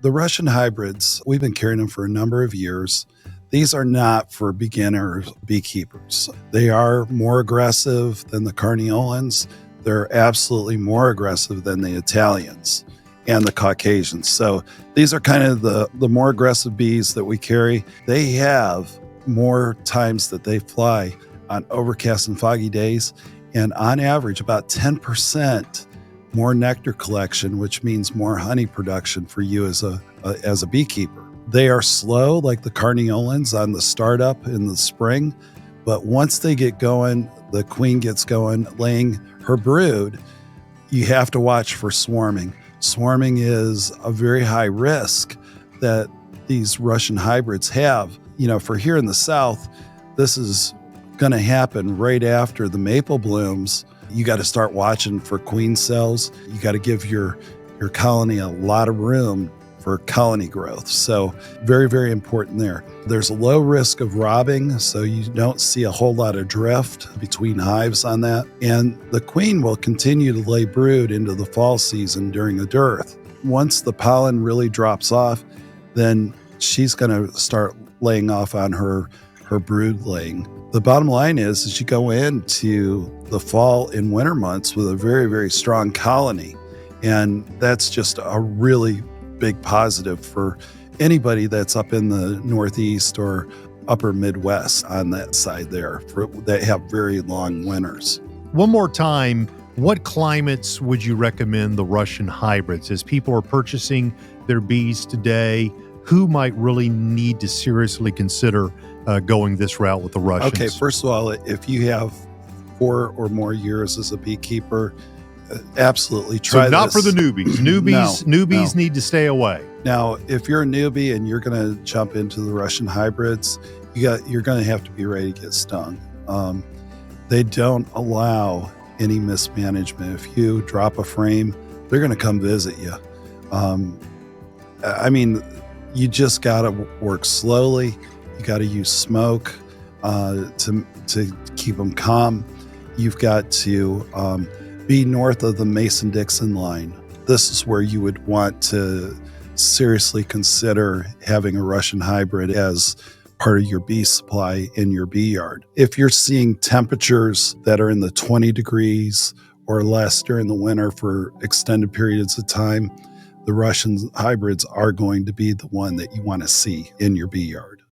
The Russian hybrids, we've been carrying them for a number of years. These are not for beginner beekeepers. They are more aggressive than the Carniolans. They're absolutely more aggressive than the Italians and the Caucasians. So these are kind of the more aggressive bees that we carry. They have more times that they fly on overcast and foggy days, and on average about 10% more nectar collection, which means more honey production for you as a beekeeper. They are slow like the Carniolans on the startup in the spring, but once they get going, the queen gets going, laying her brood, you have to watch for swarming. Swarming is a very high risk that these Russian hybrids have. For here in the South, this is going to happen right after the maple blooms. You got to start watching for queen cells. You got to give your colony a lot of room for colony growth. So very, very important there. There's a low risk of robbing, so you don't see a whole lot of drift between hives on that. And the queen will continue to lay brood into the fall season during a dearth. Once the pollen really drops off, then she's going to start laying off on her brood laying. The bottom line is you go into the fall and winter months with a very, very strong colony. And that's just a really big positive for anybody that's up in the Northeast or upper Midwest on that side there that have very long winters. One more time, what climates would you recommend the Russian hybrids? As people are purchasing their bees today, who might really need to seriously consider going this route with the Russians? Okay, first of all, if you have 4 or more years as a beekeeper, absolutely try this. So not this. For the newbies. Newbies need to stay away. Now, if you're a newbie and you're going to jump into the Russian hybrids, you're going to have to be ready to get stung. They don't allow any mismanagement. If you drop a frame, they're going to come visit you. You just got to work slowly. You got to use smoke to keep them calm. You've got to be north of the Mason-Dixon line. This is where you would want to seriously consider having a Russian hybrid as part of your bee supply in your bee yard. If you're seeing temperatures that are in the 20 degrees or less during the winter for extended periods of time, the Russian hybrids are going to be the one that you want to see in your bee yard.